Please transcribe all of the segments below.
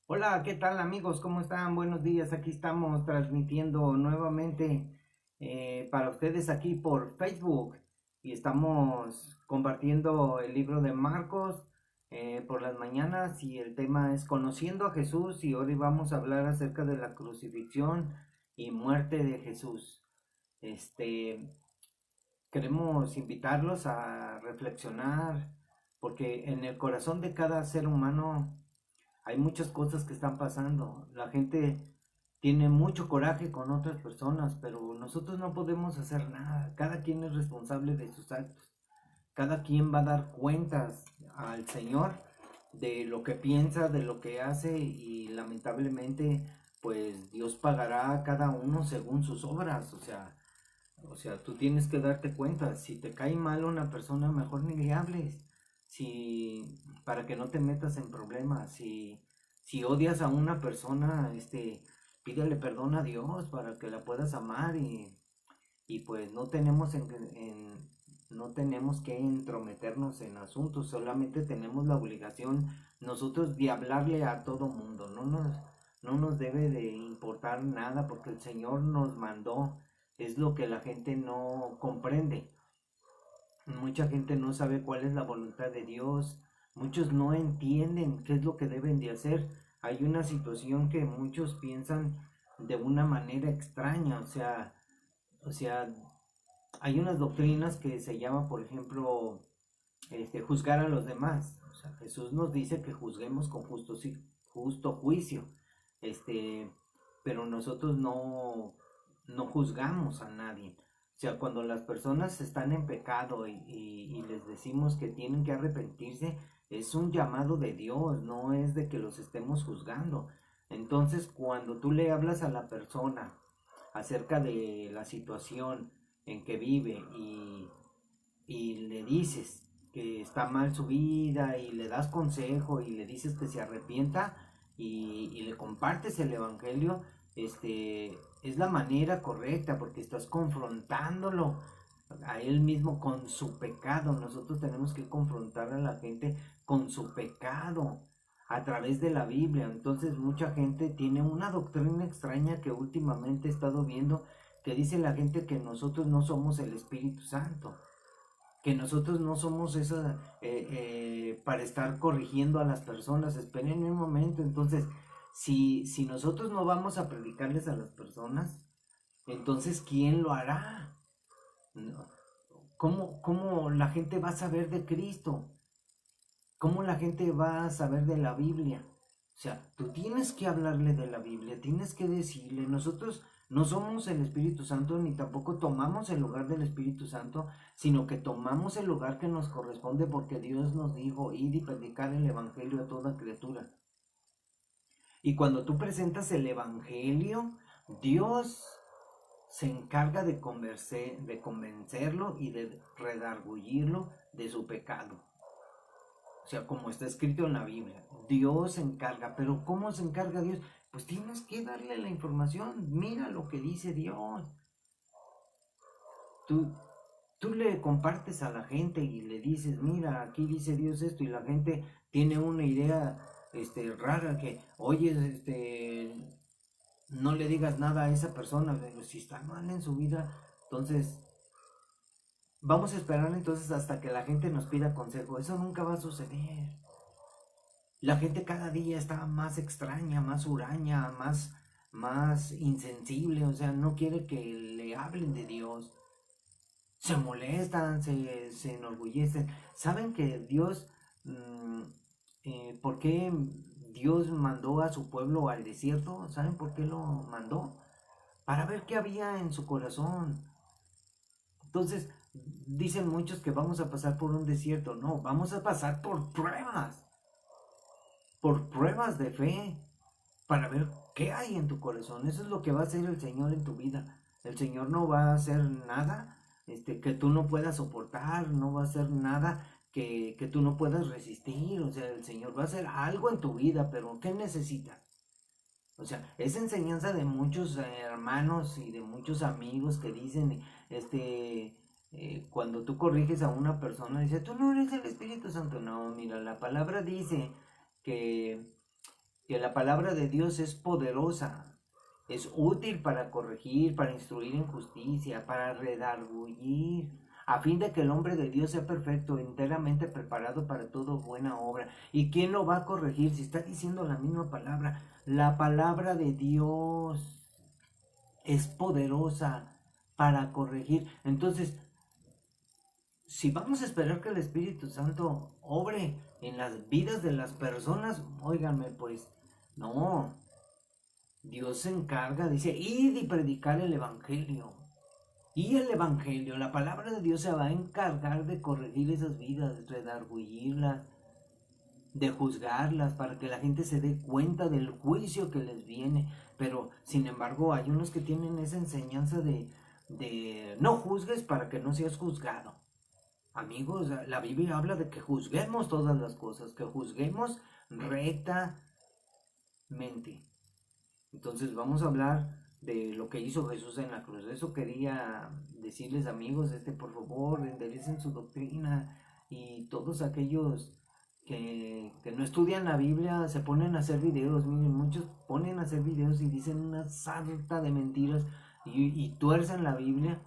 Hola, ¿qué tal amigos? ¿Cómo están? Buenos días. Aquí estamos transmitiendo nuevamente para ustedes aquí por Facebook y estamos compartiendo el libro de Marcos por las mañanas y el tema es Conociendo a Jesús y hoy vamos a hablar acerca de la crucifixión y muerte de Jesús. Este, Queremos invitarlos a reflexionar porque en el corazón de cada ser humano hay muchas cosas que están pasando. La gente tiene mucho coraje con otras personas, pero nosotros no podemos hacer nada. Cada quien es responsable de sus actos. Cada quien va a dar cuentas al Señor de lo que piensa, de lo que hace y lamentablemente pues Dios pagará a cada uno según sus obras. O sea, tú tienes que darte cuenta, si te cae mal una persona, mejor ni le hables. Si, para que no te metas en problemas, si odias a una persona, pídele perdón a Dios para que la puedas amar y pues no tenemos que entrometernos en asuntos, solamente tenemos la obligación nosotros de hablarle a todo mundo, no nos debe de importar nada porque el Señor nos mandó, es lo que la gente no comprende. Mucha gente no sabe cuál es la voluntad de Dios, muchos no entienden qué es lo que deben de hacer. Hay una situación que muchos piensan de una manera extraña, o sea, hay unas doctrinas que se llama, por ejemplo, juzgar a los demás. O sea, Jesús nos dice que juzguemos con justo juicio. Este, pero nosotros no juzgamos a nadie. O sea, cuando las personas están en pecado y les decimos que tienen que arrepentirse, es un llamado de Dios, no es de que los estemos juzgando. Entonces, cuando tú le hablas a la persona acerca de la situación en que vive y le dices que está mal su vida y le das consejo y le dices que se arrepienta y le compartes el evangelio, es la manera correcta porque estás confrontándolo a él mismo con su pecado. Nosotros tenemos que confrontar a la gente con su pecado a través de la Biblia. Entonces mucha gente tiene una doctrina extraña que últimamente he estado viendo, que dice la gente que nosotros no somos el Espíritu Santo, que nosotros no somos esa para estar corrigiendo a las personas. Esperen un momento. Entonces, si nosotros no vamos a predicarles a las personas, entonces ¿quién lo hará? No. ¿Cómo la gente va a saber de Cristo? ¿Cómo la gente va a saber de la Biblia? O sea, tú tienes que hablarle de la Biblia, tienes que decirle, nosotros no somos el Espíritu Santo ni tampoco tomamos el lugar del Espíritu Santo, sino que tomamos el lugar que nos corresponde porque Dios nos dijo, id y predicar el Evangelio a toda criatura. Y cuando tú presentas el Evangelio, Dios se encarga de convencerlo y de redarguirlo de su pecado. O sea, como está escrito en la Biblia, Dios se encarga, pero ¿cómo se encarga Dios? Pues tienes que darle la información, mira lo que dice Dios. Tú, tú le compartes a la gente y le dices, mira, aquí dice Dios esto, y la gente tiene una idea rara que, oye, no le digas nada a esa persona, pero si está mal en su vida, entonces vamos a esperar entonces hasta que la gente nos pida consejo. Eso nunca va a suceder. La gente cada día está más extraña, más huraña, más insensible, o sea, no quiere que le hablen de Dios. Se molestan, se enorgullecen. ¿Saben que Dios, mm, por qué Dios mandó a su pueblo al desierto? ¿Saben por qué lo mandó? Para ver qué había en su corazón. Entonces, dicen muchos que vamos a pasar por un desierto. No, vamos a pasar por pruebas de fe, para ver qué hay en tu corazón. Eso es lo que va a hacer el Señor en tu vida. El Señor no va a hacer nada que tú no puedas soportar, no va a hacer nada que tú no puedas resistir. O sea, el Señor va a hacer algo en tu vida, pero ¿qué necesita? O sea, es enseñanza de muchos hermanos y de muchos amigos que dicen, cuando tú corriges a una persona, dice, tú no eres el Espíritu Santo. No, mira, la palabra dice que que la palabra de Dios es poderosa, es útil para corregir, para instruir en justicia, para redarguir, a fin de que el hombre de Dios sea perfecto, enteramente preparado para toda buena obra. ¿Y quién lo va a corregir si está diciendo la misma palabra? La palabra de Dios es poderosa para corregir. Entonces, si vamos a esperar que el Espíritu Santo obre en las vidas de las personas, óiganme, pues, no. Dios se encarga, dice, id y predicar el Evangelio. Y el Evangelio, la palabra de Dios se va a encargar de corregir esas vidas, de redarguirlas, de juzgarlas, para que la gente se dé cuenta del juicio que les viene. Pero, sin embargo, hay unos que tienen esa enseñanza de no juzgues para que no seas juzgado. Amigos, la Biblia habla de que juzguemos todas las cosas, que juzguemos rectamente. Entonces vamos a hablar de lo que hizo Jesús en la cruz. Eso quería decirles, amigos, por favor, enderecen su doctrina, y todos aquellos que no estudian la Biblia se ponen a hacer videos. Miren, muchos ponen a hacer videos y dicen una sarta de mentiras y tuercen la Biblia.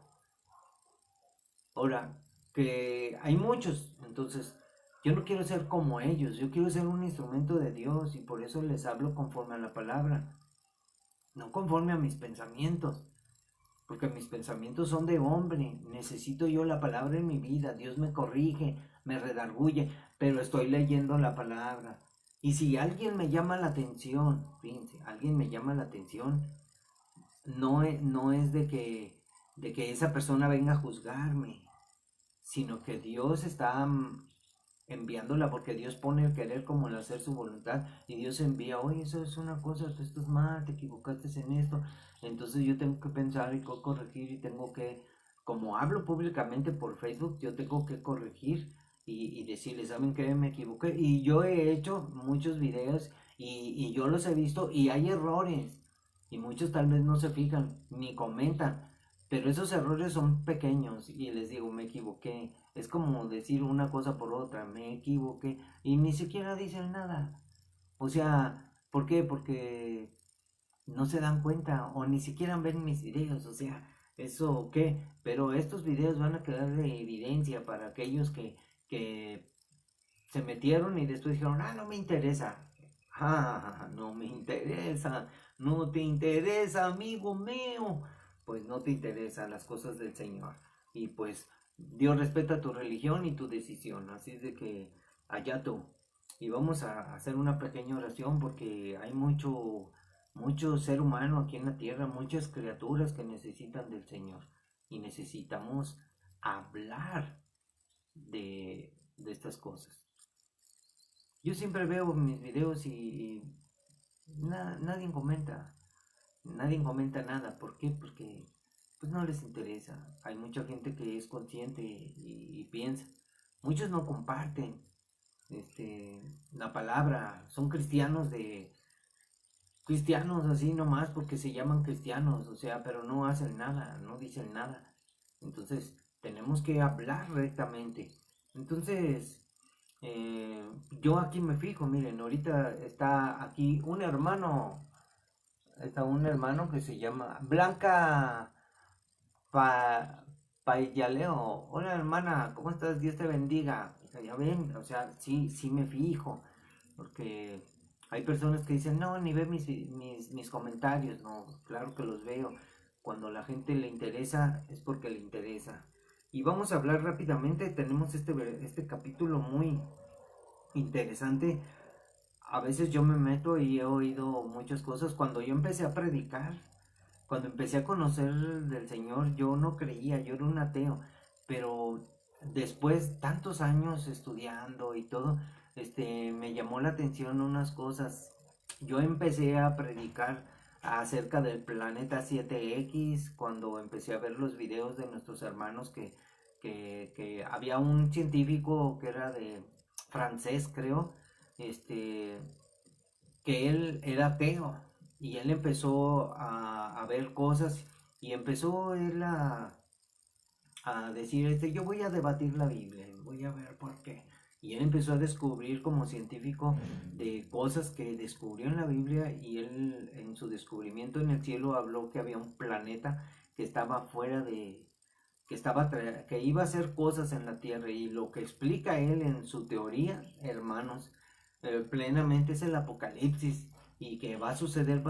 Ahora, que hay muchos, entonces yo no quiero ser como ellos, yo quiero ser un instrumento de Dios, y por eso les hablo conforme a la palabra, no conforme a mis pensamientos, porque mis pensamientos son de hombre. Necesito yo la palabra en mi vida. Dios me corrige, me redarguye, pero estoy leyendo la palabra. Y si alguien me llama la atención, fíjense, alguien me llama la atención, no es de que esa persona venga a juzgarme, sino que Dios está enviándola, porque Dios pone el querer como el hacer su voluntad, y Dios envía, oye, eso es una cosa, esto es mal, te equivocaste en esto. Entonces yo tengo que pensar y corregir, y tengo que, como hablo públicamente por Facebook, yo tengo que corregir y decirles, ¿saben qué? Me equivoqué. Y yo he hecho muchos videos y yo los he visto y hay errores, y muchos tal vez no se fijan ni comentan, pero esos errores son pequeños y les digo, me equivoqué. Es como decir una cosa por otra, me equivoqué, y ni siquiera dicen nada. O sea, ¿por qué? Porque no se dan cuenta o ni siquiera ven mis videos. O sea, ¿eso qué? Pero estos videos van a quedar de evidencia para aquellos que se metieron y después dijeron, no me interesa. No me interesa, no te interesa, amigo mío. Pues no te interesan las cosas del Señor. Y pues Dios respeta tu religión y tu decisión. Así es de que allá tú. Y vamos a hacer una pequeña oración, porque hay mucho ser humano aquí en la tierra, muchas criaturas que necesitan del Señor. Y necesitamos hablar de estas cosas. Yo siempre veo mis videos y nadie comenta. Nadie comenta nada. ¿Por qué? Porque pues no les interesa. Hay mucha gente que es consciente y piensa. Muchos no comparten la palabra. Son cristianos así nomás porque se llaman cristianos, o sea, pero no hacen nada, no dicen nada. Entonces, tenemos que hablar rectamente. Entonces, yo aquí me fijo, miren, ahorita está aquí un hermano, está un hermano que se llama Blanca Payaleo. Hola hermana, ¿cómo estás? Dios te bendiga. Ya ven, o sea, sí, sí me fijo, porque hay personas que dicen, no, ni ve mis comentarios. No, claro que los veo. Cuando a la gente le interesa, es porque le interesa. Y vamos a hablar rápidamente, tenemos este capítulo muy interesante. A veces yo me meto y he oído muchas cosas. Cuando yo empecé a predicar, cuando empecé a conocer del Señor, yo no creía, yo era un ateo, pero después tantos años estudiando y todo, me llamó la atención unas cosas. Yo empecé a predicar acerca del planeta 7X cuando empecé a ver los videos de nuestros hermanos, que había un científico que era de francés, creo, este, que él era ateo, y él empezó a ver cosas, y empezó él a decir, yo voy a debatir la Biblia, voy a ver por qué. Y él empezó a descubrir como científico de cosas que descubrió en la Biblia, y él en su descubrimiento en el cielo habló que había un planeta que estaba fuera de, que iba a hacer cosas en la Tierra, y lo que explica él en su teoría, hermanos, plenamente es el Apocalipsis, y que va a suceder,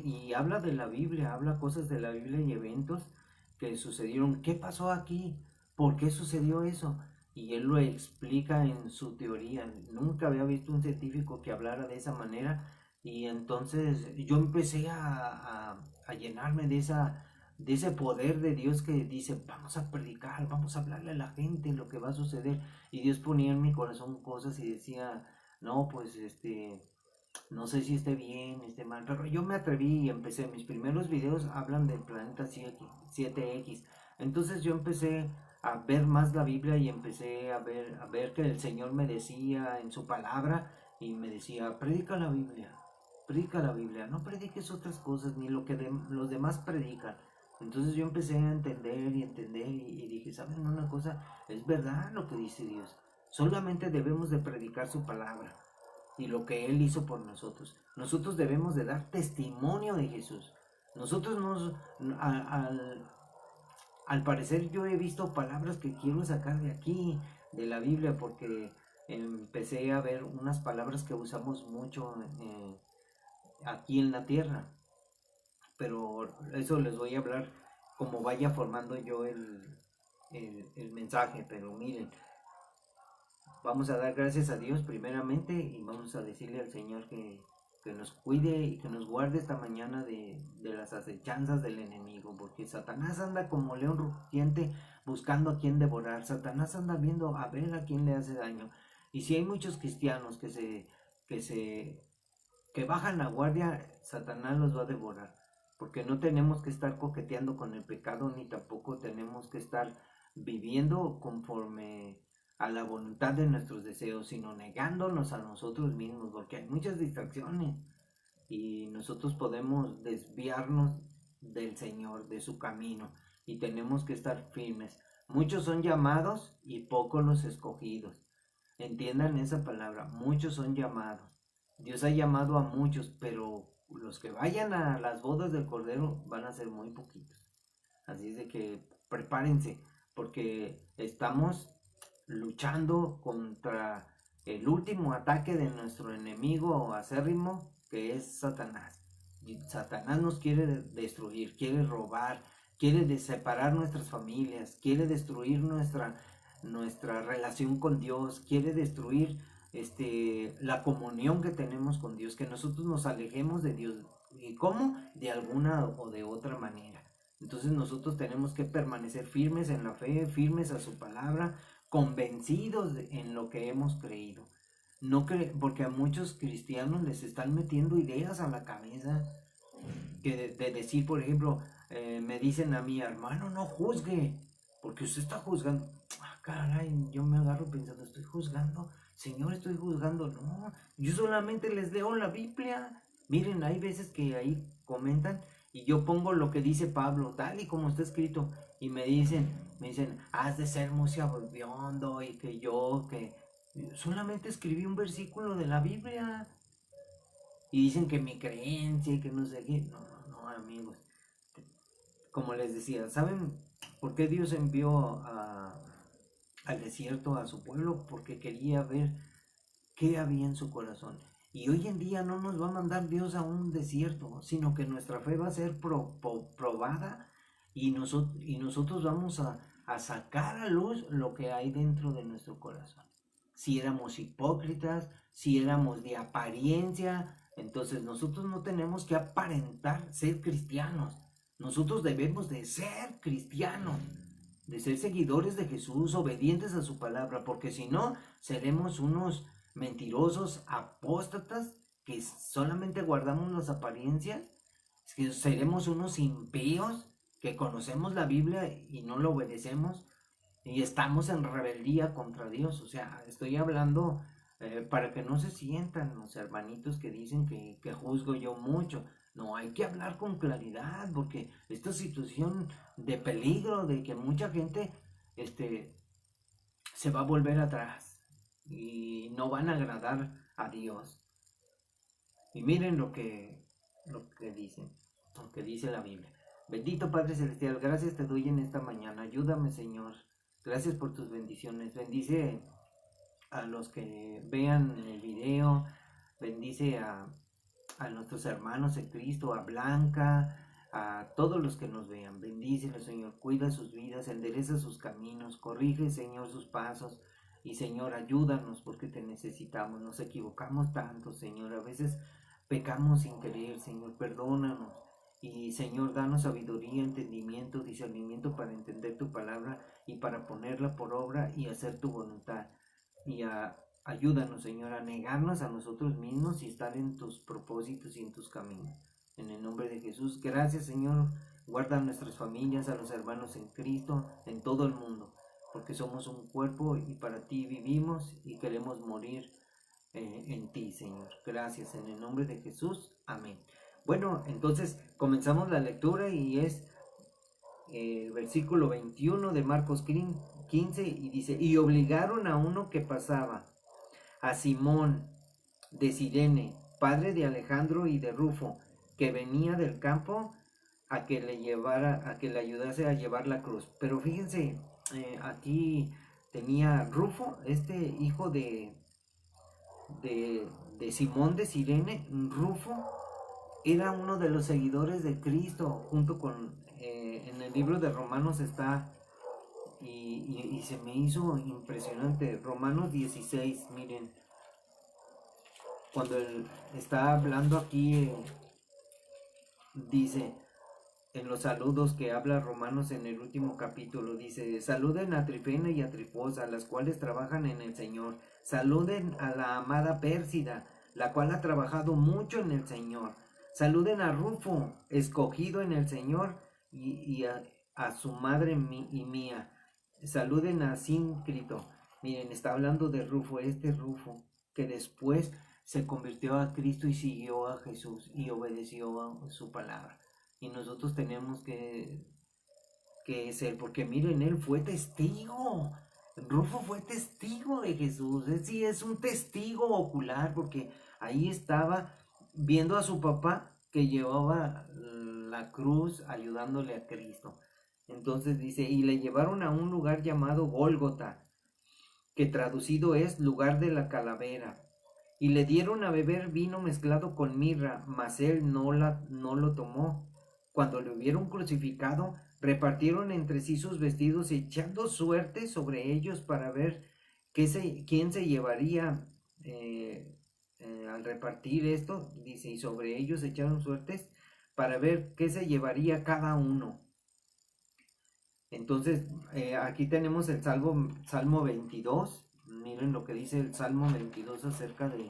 y habla de la Biblia, habla cosas de la Biblia y eventos que sucedieron. ¿Qué pasó aquí? ¿Por qué sucedió eso? Y él lo explica en su teoría. Nunca había visto un científico que hablara de esa manera, y entonces yo empecé a llenarme de ese poder de Dios que dice, vamos a predicar, vamos a hablarle a la gente lo que va a suceder. Y Dios ponía en mi corazón cosas y decía, no, pues no sé si esté bien, esté mal, pero yo me atreví y empecé. Mis primeros videos hablan del planeta 7X. Entonces yo empecé a ver más la Biblia, y empecé a ver que el Señor me decía en su palabra, y me decía, predica la Biblia, no prediques otras cosas ni lo que los demás predican. Entonces yo empecé a entender y entender, y dije, ¿saben una cosa? Es verdad lo que dice Dios. Solamente debemos de predicar su palabra y lo que Él hizo por nosotros. Nosotros debemos de dar testimonio de Jesús. Nosotros nos, al parecer yo he visto palabras que quiero sacar de aquí, de la Biblia, porque empecé a ver unas palabras que usamos mucho aquí en la tierra, pero eso les voy a hablar como vaya formando yo el mensaje. Pero miren, vamos a dar gracias a Dios primeramente, y vamos a decirle al Señor que nos cuide y que nos guarde esta mañana de las acechanzas del enemigo, porque Satanás anda como león rugiente buscando a quien devorar. Satanás anda viendo a ver a quién le hace daño. Y si hay muchos cristianos que se que bajan la guardia, Satanás los va a devorar, porque no tenemos que estar coqueteando con el pecado, ni tampoco tenemos que estar viviendo conforme a la voluntad de nuestros deseos, sino negándonos a nosotros mismos, porque hay muchas distracciones y nosotros podemos desviarnos del Señor, de su camino, y tenemos que estar firmes. Muchos son llamados y pocos los escogidos. Entiendan esa palabra, muchos son llamados. Dios ha llamado a muchos, pero los que vayan a las bodas del Cordero van a ser muy poquitos. Así es de que prepárense, porque estamos luchando contra el último ataque de nuestro enemigo acérrimo, que es Satanás. Y Satanás nos quiere destruir, quiere robar, quiere separar nuestras familias, quiere destruir nuestra relación con Dios, quiere destruir la comunión que tenemos con Dios, que nosotros nos alejemos de Dios. ¿Y cómo? De alguna o de otra manera. Entonces nosotros tenemos que permanecer firmes en la fe, firmes a su palabra, convencidos en lo que hemos creído. No porque a muchos cristianos les están metiendo ideas a la cabeza, que de decir, por ejemplo, me dicen a mi hermano, no juzgue, porque usted está juzgando. Ah, caray, yo me agarro pensando, estoy juzgando, Señor, estoy juzgando. No, yo solamente les leo la Biblia. Miren, hay veces que ahí comentan, y yo pongo lo que dice Pablo, tal y como está escrito, y me dicen, has de ser muy sabiondo, y que solamente escribí un versículo de la Biblia, y dicen que mi creencia y que no sé qué. No, no, no, amigos. Como les decía, ¿saben por qué Dios envió al desierto a su pueblo? Porque quería ver qué había en su corazón. Y hoy en día no nos va a mandar Dios a un desierto, sino que nuestra fe va a ser probada, y nosotros vamos a sacar a luz lo que hay dentro de nuestro corazón. Si éramos hipócritas, si éramos de apariencia, entonces nosotros no tenemos que aparentar ser cristianos. Nosotros debemos de ser cristianos, de ser seguidores de Jesús, obedientes a su palabra, porque si no, seremos unos mentirosos, apóstatas, que solamente guardamos las apariencias, que seremos unos impíos, que conocemos la Biblia y no lo obedecemos, y estamos en rebeldía contra Dios. O sea, estoy hablando para que no se sientan los hermanitos que dicen que juzgo yo mucho. No, hay que hablar con claridad, porque esta situación de peligro, de que mucha gente este, se va a volver atrás. y no van a agradar a Dios. Y miren lo que dice la Biblia. Bendito Padre Celestial, gracias te doy en esta mañana. Ayúdame, Señor. Gracias por tus bendiciones. Bendice a los que vean el video. Bendice a nuestros hermanos en Cristo, a Blanca, a todos los que nos vean. Bendícelos, Señor. Cuida sus vidas, endereza sus caminos. Corrige, Señor, sus pasos. Y, Señor, ayúdanos porque te necesitamos. Nos equivocamos tanto, Señor. A veces pecamos sin querer, Señor. Perdónanos. Y, Señor, danos sabiduría, entendimiento, discernimiento para entender tu palabra y para ponerla por obra y hacer tu voluntad. Y ayúdanos, Señor, a negarnos a nosotros mismos y estar en tus propósitos y en tus caminos. En el nombre de Jesús, gracias, Señor. Guarda a nuestras familias, a los hermanos en Cristo, en todo el mundo, porque somos un cuerpo y para ti vivimos y queremos morir en ti, Señor. Gracias, en el nombre de Jesús. Amén. Bueno, entonces comenzamos la lectura y es el versículo 21 de Marcos 15 y dice, y obligaron a uno que pasaba, a Simón de Cirene, padre de Alejandro y de Rufo, que venía del campo, a que le ayudase a llevar la cruz. Pero fíjense, aquí tenía Rufo, este hijo de Simón de Cirene. Rufo era uno de los seguidores de Cristo, junto con, en el libro de Romanos está, y se me hizo impresionante, Romanos 16, miren, cuando él está hablando aquí, dice, en los saludos que habla Romanos en el último capítulo, dice, saluden a Trifena y a Trifosa, las cuales trabajan en el Señor. Saluden a la amada Pérsida, la cual ha trabajado mucho en el Señor. Saluden a Rufo, escogido en el Señor, y a su madre y mía. Saluden a Síncrito. Miren, está hablando de Rufo, este Rufo, que después se convirtió a Cristo y siguió a Jesús y obedeció a su palabra. Y nosotros tenemos que ser, porque miren, él fue testigo. Rufo fue testigo de Jesús. Él sí es un testigo ocular, porque ahí estaba viendo a su papá que llevaba la cruz ayudándole a Cristo. Entonces dice, y le llevaron a un lugar llamado Gólgota, que traducido es lugar de la calavera. Y le dieron a beber vino mezclado con mirra, mas él no lo tomó. Cuando le hubieron crucificado, repartieron entre sí sus vestidos, echando suerte sobre ellos para ver quién se llevaría al repartir esto. Dice, y sobre ellos echaron suertes para ver qué se llevaría cada uno. Entonces, aquí tenemos el Salmo 22. Miren lo que dice el Salmo 22 acerca de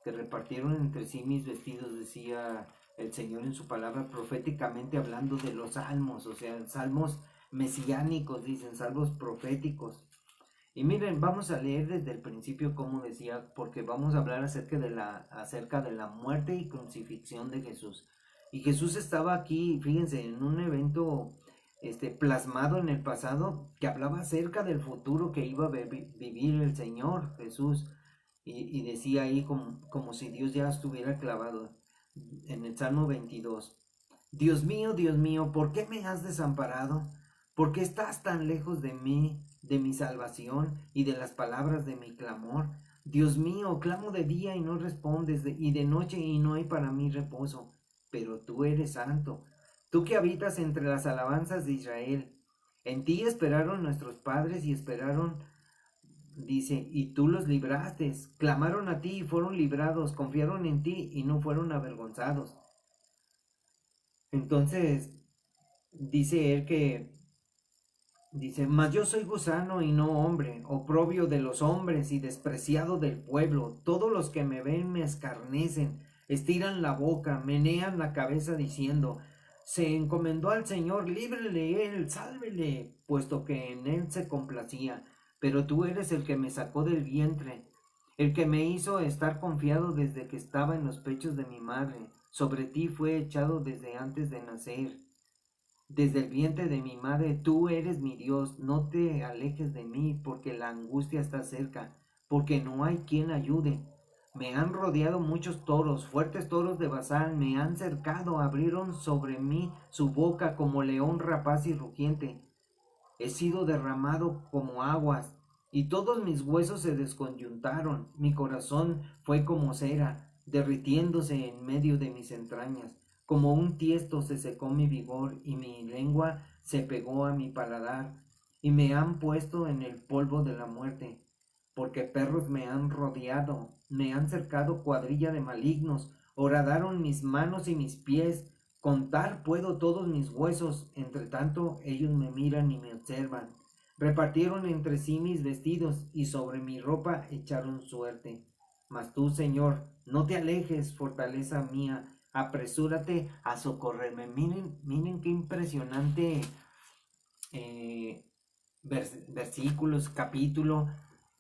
que repartieron entre sí mis vestidos, decía el Señor en su palabra, proféticamente hablando de los salmos, o sea, salmos mesiánicos, dicen, salmos proféticos. Y miren, vamos a leer desde el principio como decía, porque vamos a hablar acerca de la muerte y crucifixión de Jesús. Y Jesús estaba aquí, fíjense, en un evento plasmado en el pasado que hablaba acerca del futuro que iba a vivir el Señor Jesús. Y decía ahí como si Dios ya estuviera clavado en el Salmo 22. Dios mío, ¿por qué me has desamparado? ¿Por qué estás tan lejos de mí, de mi salvación y de las palabras de mi clamor? Dios mío, clamo de día y no respondes, y de noche y no hay para mí reposo. Pero tú eres santo, tú que habitas entre las alabanzas de Israel. En ti esperaron nuestros padres y esperaron, dice, y tú los libraste. Clamaron a ti y fueron librados, confiaron en ti y no fueron avergonzados. Entonces, dice él que, dice, mas yo soy gusano y no hombre, oprobio de los hombres y despreciado del pueblo. Todos los que me ven me escarnecen, estiran la boca, menean la cabeza diciendo, se encomendó al Señor, líbrele él, sálvele, puesto que en él se complacía. Pero tú eres el que me sacó del vientre, el que me hizo estar confiado desde que estaba en los pechos de mi madre. Sobre ti fue echado desde antes de nacer. Desde el vientre de mi madre, tú eres mi Dios, no te alejes de mí, porque la angustia está cerca, porque no hay quien ayude. Me han rodeado muchos toros, fuertes toros de Basán, me han cercado, abrieron sobre mí su boca como león rapaz y rugiente. He sido derramado como aguas, y todos mis huesos se desconyuntaron. Mi corazón fue como cera, derritiéndose en medio de mis entrañas. Como un tiesto se secó mi vigor, y mi lengua se pegó a mi paladar, y me han puesto en el polvo de la muerte, porque perros me han rodeado, me han cercado cuadrilla de malignos, horadaron mis manos y mis pies, contar puedo todos mis huesos, entre tanto ellos me miran y me observan. Repartieron entre sí mis vestidos y sobre mi ropa echaron suerte. Mas tú, Señor, no te alejes, fortaleza mía, apresúrate a socorrerme. Miren qué impresionante eh, versículos, capítulo.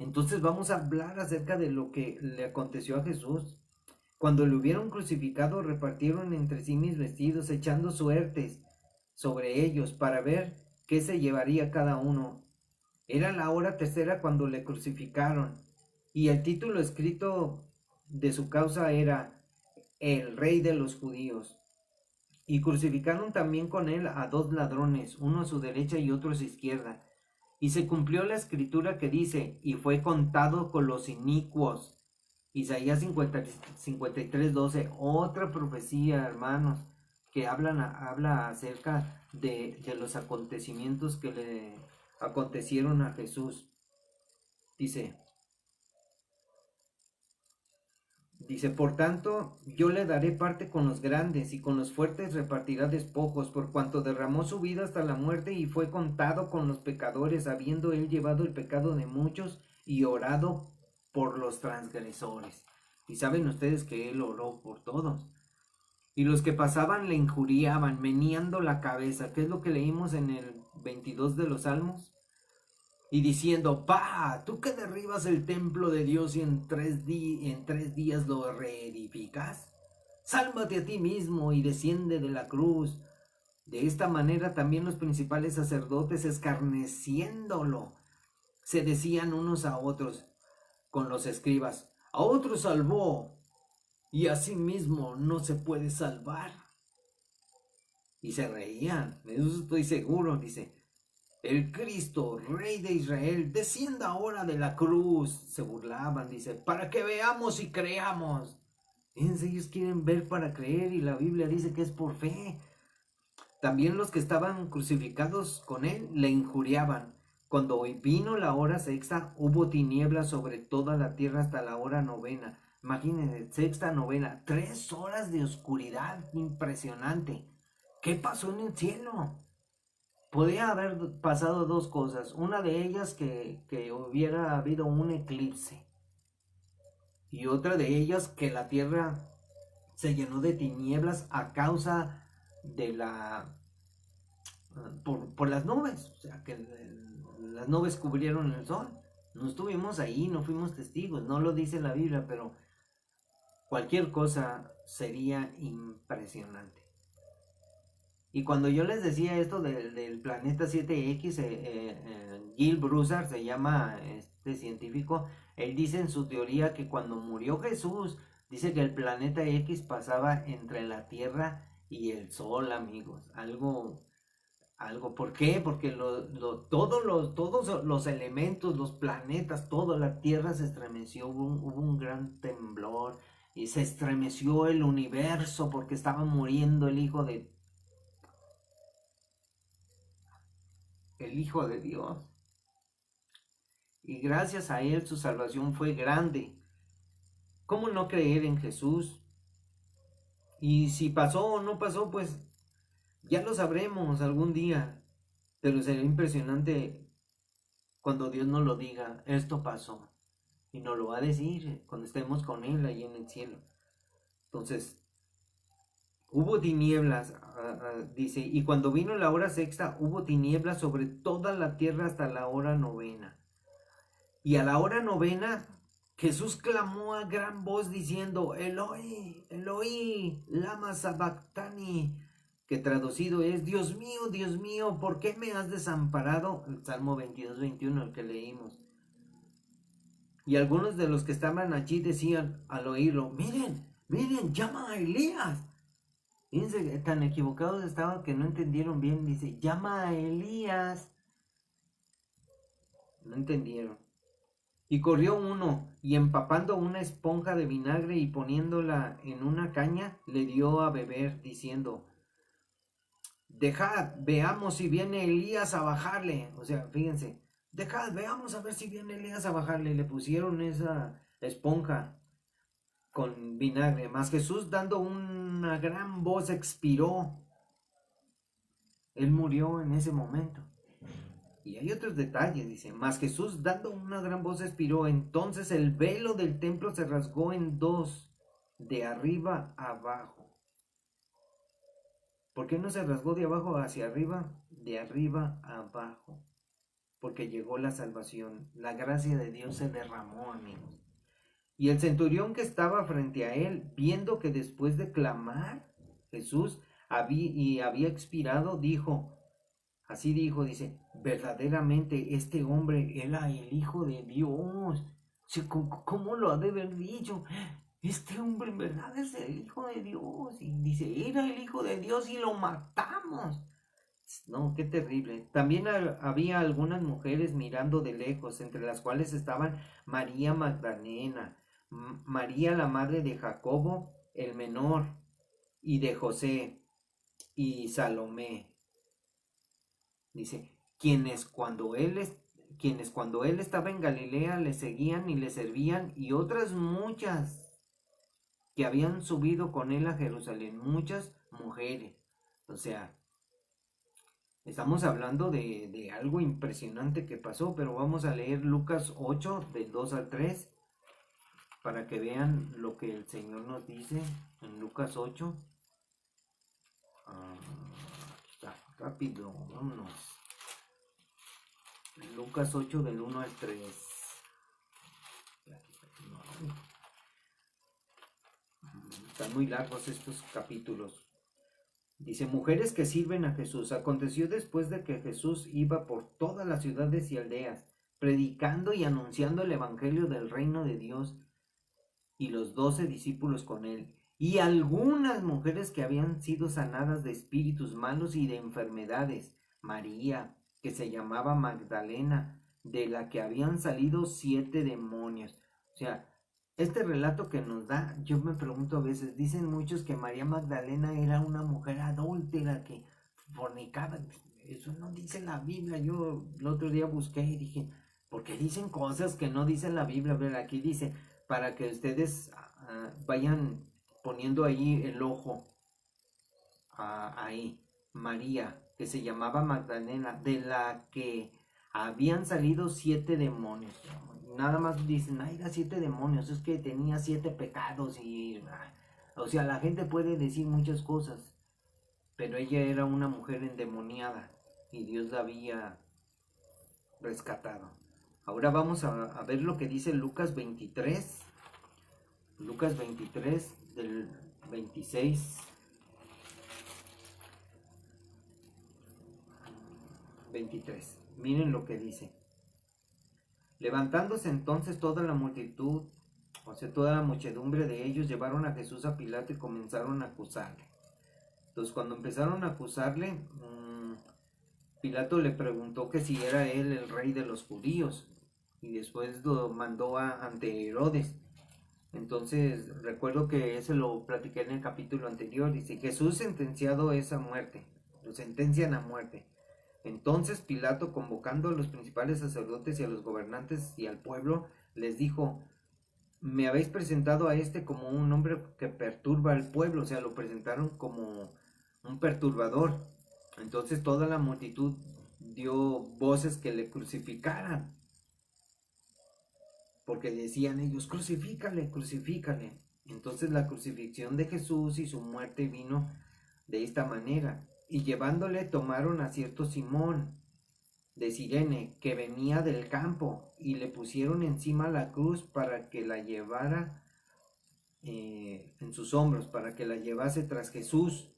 Entonces vamos a hablar acerca de lo que le aconteció a Jesús. Cuando le hubieron crucificado, repartieron entre sí mis vestidos, echando suertes sobre ellos para ver qué se llevaría cada uno. Era la hora tercera cuando le crucificaron, y el título escrito de su causa era El Rey de los Judíos. Y crucificaron también con él a dos ladrones, uno a su derecha y otro a su izquierda. Y se cumplió la escritura que dice, y fue contado con los inicuos. Isaías 53:12, otra profecía, hermanos, que habla acerca de los acontecimientos que le acontecieron a Jesús. Dice, por tanto, yo le daré parte con los grandes y con los fuertes repartirá despojos, por cuanto derramó su vida hasta la muerte y fue contado con los pecadores, habiendo él llevado el pecado de muchos y orado por los transgresores. Y saben ustedes que él oró por todos. Y los que pasaban le injuriaban, meneando la cabeza, que es lo que leímos en el 22 de los Salmos, y diciendo, tú que derribas el templo de Dios y en tres días lo reedificas, sálvate a ti mismo y desciende de la cruz. De esta manera también los principales sacerdotes, escarneciéndolo, se decían unos a otros con los escribas, a otro salvó, y a sí mismo no se puede salvar. Y se reían, de eso estoy seguro, dice, el Cristo, Rey de Israel, descienda ahora de la cruz. Se burlaban, dice, para que veamos y creamos. Fíjense, ellos quieren ver para creer y la Biblia dice que es por fe. También los que estaban crucificados con él le injuriaban. Cuando vino la hora sexta, hubo tinieblas sobre toda la tierra hasta la hora novena. Imagínense, sexta, novena, 3 horas de oscuridad impresionante. ¿Qué pasó en el cielo? Podía haber pasado dos cosas. Una de ellas que hubiera habido un eclipse. Y otra de ellas que la tierra se llenó de tinieblas a causa de por las nubes. O sea, que las nubes cubrieron el sol. No estuvimos ahí, no fuimos testigos. No lo dice la Biblia, pero cualquier cosa sería impresionante. Y cuando yo les decía esto del planeta 7X, Gil Broussard se llama este científico, él dice en su teoría que cuando murió Jesús, dice que el planeta X pasaba entre la Tierra y el Sol, amigos. ¿Por qué? Porque todos los elementos, los planetas, toda la Tierra se estremeció, hubo un gran temblor y se estremeció el universo porque estaba muriendo el Hijo de Dios. Y gracias a él su salvación fue grande. ¿Cómo no creer en Jesús? Y si pasó o no pasó, pues ya lo sabremos algún día. Pero será impresionante cuando Dios nos lo diga, esto pasó. Y nos lo va a decir cuando estemos con Él ahí en el cielo. Entonces, hubo tinieblas, dice, y cuando vino la hora sexta, hubo tinieblas sobre toda la tierra hasta la hora novena. Y a la hora novena, Jesús clamó a gran voz diciendo, Eloi, Eloi, lama sabactani, que traducido es, Dios mío, ¿por qué me has desamparado? El Salmo 22:21, el que leímos. Y algunos de los que estaban allí decían al oírlo, miren, miren, llama a Elías. Fíjense, tan equivocados estaban que no entendieron bien. Dice, llama a Elías. No entendieron. Y corrió uno, y empapando una esponja de vinagre y poniéndola en una caña, le dio a beber, diciendo, dejad, veamos si viene Elías a bajarle. O sea, fíjense, dejad, veamos a ver si viene Elías a bajarle. Le pusieron esa esponja con vinagre. Mas Jesús, dando una gran voz, expiró. Él murió en ese momento. Y hay otros detalles, dice, mas Jesús, dando una gran voz, expiró. Entonces el velo del templo se rasgó en dos, de arriba a abajo. ¿Por qué no se rasgó de abajo hacia arriba? De arriba a abajo. Porque llegó la salvación. La gracia de Dios se derramó, amigos. Y el centurión que estaba frente a él, viendo que después de clamar Jesús había expirado, dijo, así dijo, dice, verdaderamente este hombre era el Hijo de Dios. ¿Cómo lo ha de haber dicho? Este hombre en verdad es el Hijo de Dios. Y dice, era el Hijo de Dios y lo matamos. No, qué terrible. También había algunas mujeres mirando de lejos, entre las cuales estaban María Magdalena, María la madre de Jacobo el menor, y de José, y Salomé. Dice, quienes cuando él estaba en Galilea le seguían y le servían, y otras muchas que habían subido con él a Jerusalén, muchas mujeres. O sea, estamos hablando de algo impresionante que pasó, pero vamos a leer Lucas 8, del 2 al 3, para que vean lo que el Señor nos dice en Lucas 8. Está rápido, vámonos. Lucas 8 del 1 al 3. Están muy largos estos capítulos. Dice, mujeres que sirven a Jesús. Aconteció después de que Jesús iba por todas las ciudades y aldeas, predicando y anunciando el evangelio del reino de Dios, y los 12 discípulos con él, y algunas mujeres que habían sido sanadas de espíritus malos y de enfermedades. María, que se llamaba Magdalena, de la que habían salido 7 demonios. O sea, este relato que nos da, yo me pregunto a veces, dicen muchos que María Magdalena era una mujer adúltera que fornicaba. Eso no dice la Biblia. Yo el otro día busqué y dije, ¿por qué dicen cosas que no dice la Biblia? A ver, aquí dice, para que ustedes vayan poniendo ahí el ojo, ahí, María, que se llamaba Magdalena, de la que habían salido 7 demonios. Nada más dicen, ay, era 7 demonios, es que tenía 7 pecados y... O sea, la gente puede decir muchas cosas, pero ella era una mujer endemoniada y Dios la había rescatado. Ahora vamos a ver lo que dice Lucas 23. Lucas 23 del 26. 23. Miren lo que dice. Levantándose entonces toda la multitud, o sea, toda la muchedumbre de ellos, llevaron a Jesús a Pilato y comenzaron a acusarle. Entonces, cuando empezaron a acusarle, Pilato le preguntó que si era él el rey de los judíos, y después lo mandó ante Herodes. Entonces, recuerdo que ese lo platiqué en el capítulo anterior. Dice, Jesús sentenciado es a muerte, lo sentencian a muerte. Entonces Pilato, convocando a los principales sacerdotes y a los gobernantes y al pueblo, les dijo, me habéis presentado a este como un hombre que perturba al pueblo. O sea, lo presentaron como un perturbador. Entonces toda la multitud dio voces que le crucificaran, porque decían ellos, crucifícale, crucifícale. Entonces la crucifixión de Jesús y su muerte vino de esta manera. Y llevándole tomaron a cierto Simón de Cirene, que venía del campo, y le pusieron encima la cruz para que la llevara en sus hombros, para que la llevase tras Jesús.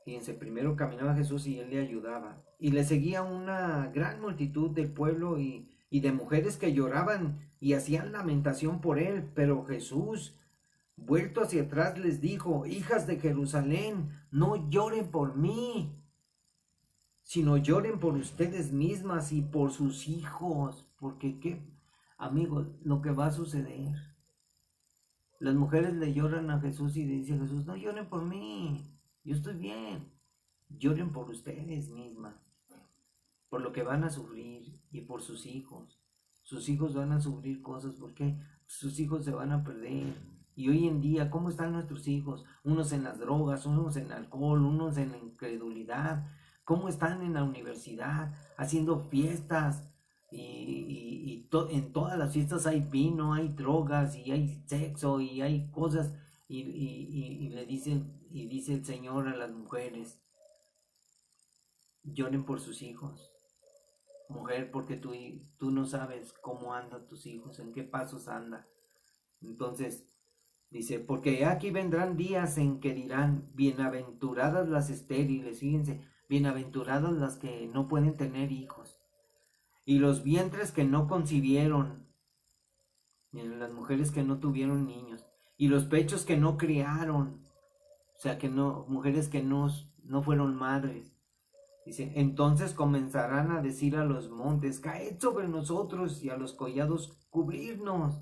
Fíjense, primero caminaba Jesús y él le ayudaba. Y le seguía una gran multitud del pueblo y de mujeres que lloraban y hacían lamentación por él. Pero Jesús, vuelto hacia atrás, les dijo: hijas de Jerusalén, no lloren por mí, sino lloren por ustedes mismas y por sus hijos. Porque qué, amigos, lo que va a suceder. Las mujeres le lloran a Jesús y le dicen: Jesús, no lloren por mí, yo estoy bien. Lloren por ustedes mismas, por lo que van a sufrir, y por sus hijos. Sus hijos van a sufrir cosas porque sus hijos se van a perder. Y hoy en día, ¿cómo están nuestros hijos? Unos en las drogas, unos en alcohol, unos en la incredulidad. ¿Cómo están en la universidad haciendo fiestas? En todas las fiestas hay vino, hay drogas y hay sexo y hay cosas. Y le dicen, y dice el Señor a las mujeres: lloren por sus hijos. Mujer, porque tú no sabes cómo andan tus hijos, en qué pasos anda. Entonces, dice: porque aquí vendrán días en que dirán: bienaventuradas las estériles, fíjense, bienaventuradas las que no pueden tener hijos, y los vientres que no concibieron, las mujeres que no tuvieron niños, y los pechos que no criaron, o sea, que no, mujeres que no fueron madres. Dice: entonces comenzarán a decir a los montes: caed sobre nosotros, y a los collados: cubrirnos.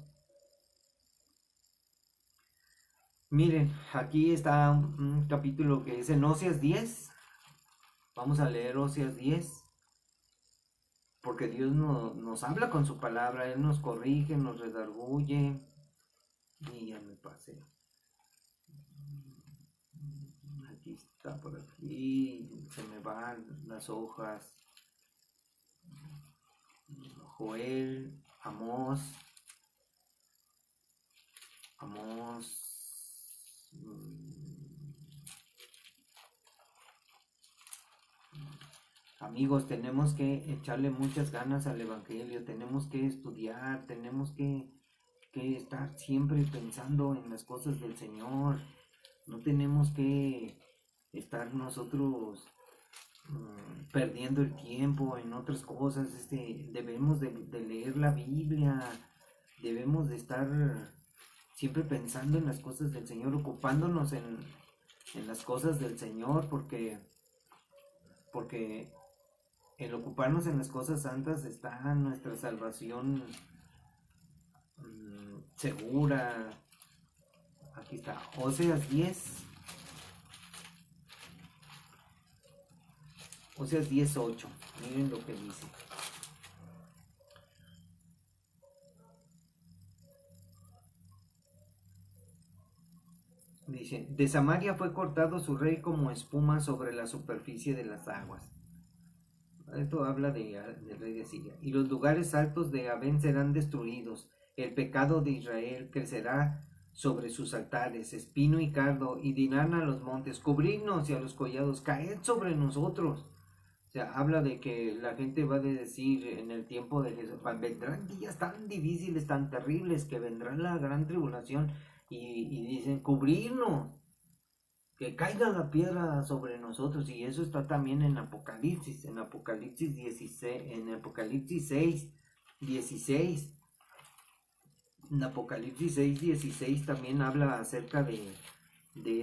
Miren, aquí está un capítulo que es en Oseas 10. Vamos a leer Oseas 10. Porque Dios nos habla con su palabra. Él nos corrige, nos redarguye. Y ya me pasé. Aquí está, por aquí. Se me van las hojas. Joel, Amós. Amigos, tenemos que echarle muchas ganas al Evangelio, tenemos que estudiar, tenemos que estar siempre pensando en las cosas del Señor. No tenemos que estar nosotros perdiendo el tiempo en otras cosas. Debemos de leer la Biblia, debemos de estar siempre pensando en las cosas del Señor, ocupándonos en las cosas del Señor, porque el ocuparnos en las cosas santas está nuestra salvación segura. Aquí está, Oseas 10. Oseas 10:8. Miren lo que dice. Dice: de Samaria fue cortado su rey como espuma sobre la superficie de las aguas. Esto habla del rey de Siria. Y los lugares altos de Abén serán destruidos. El pecado de Israel crecerá sobre sus altares, espino y cardo, y dirán a los montes: cubridnos, y a los collados: caed sobre nosotros. O sea, habla de que la gente va a decir en el tiempo de Jesús: vendrán días tan difíciles, tan terribles, que vendrá la gran tribulación, y dicen: cubrirnos, que caiga la piedra sobre nosotros. Y eso está también en Apocalipsis 16, en Apocalipsis 6, 16. En Apocalipsis 6, 16 también habla acerca de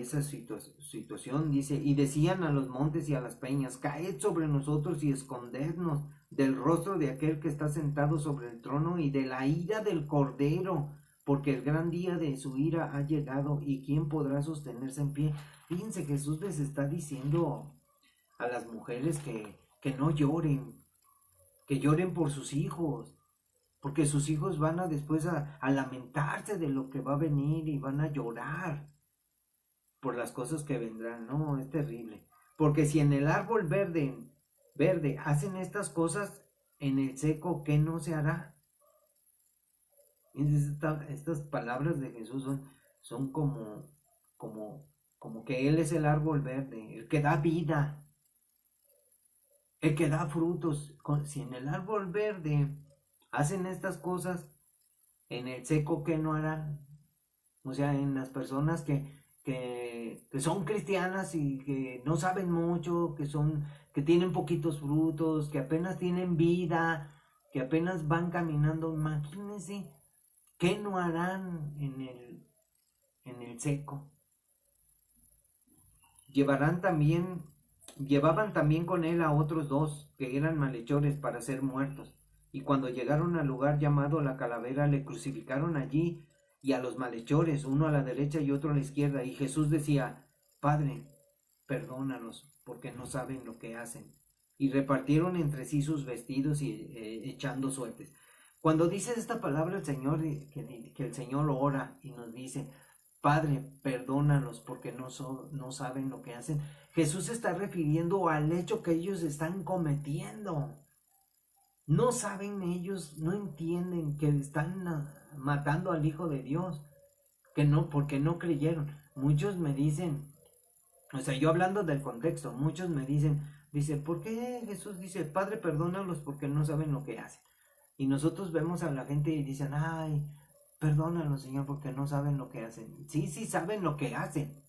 esa situación. Dice: y decían a los montes y a las peñas: caed sobre nosotros y escondednos del rostro de aquel que está sentado sobre el trono y de la ira del Cordero, porque el gran día de su ira ha llegado, y quién podrá sostenerse en pie. Fíjense, Jesús les está diciendo a las mujeres que no lloren, que lloren por sus hijos, porque sus hijos van a después a lamentarse de lo que va a venir, y van a llorar por las cosas que vendrán. No, es terrible. Porque si en el árbol verde hacen estas cosas, en el seco, ¿qué no se hará? Estas palabras de Jesús son como que Él es el árbol verde, el que da vida, el que da frutos. Si en el árbol verde hacen estas cosas, en el seco, ¿qué no harán? O sea, en las personas que son cristianas y que no saben mucho, que tienen poquitos frutos, que apenas tienen vida, que apenas van caminando. Imagínense ¿qué no harán en el seco? Llevaban también con él a otros dos, que eran malhechores, para ser muertos. Y cuando llegaron al lugar llamado la Calavera, le crucificaron allí, y a los malhechores, uno a la derecha y otro a la izquierda. Y Jesús decía: Padre, perdónalos, porque no saben lo que hacen. Y repartieron entre sí sus vestidos y echando suertes. Cuando dice esta palabra el Señor, que el Señor ora y nos dice: Padre, perdónalos porque no saben lo que hacen. Jesús se está refiriendo al hecho que ellos están cometiendo. No saben ellos, no entienden que están matando al Hijo de Dios, que no, porque no creyeron. Muchos me dicen, o sea, yo hablando del contexto, muchos me dice, ¿por qué Jesús dice, Padre, perdónalos porque no saben lo que hacen? Y nosotros vemos a la gente y dicen, ay, perdónalos, Señor, porque no saben lo que hacen. Sí, sí saben lo que hacen.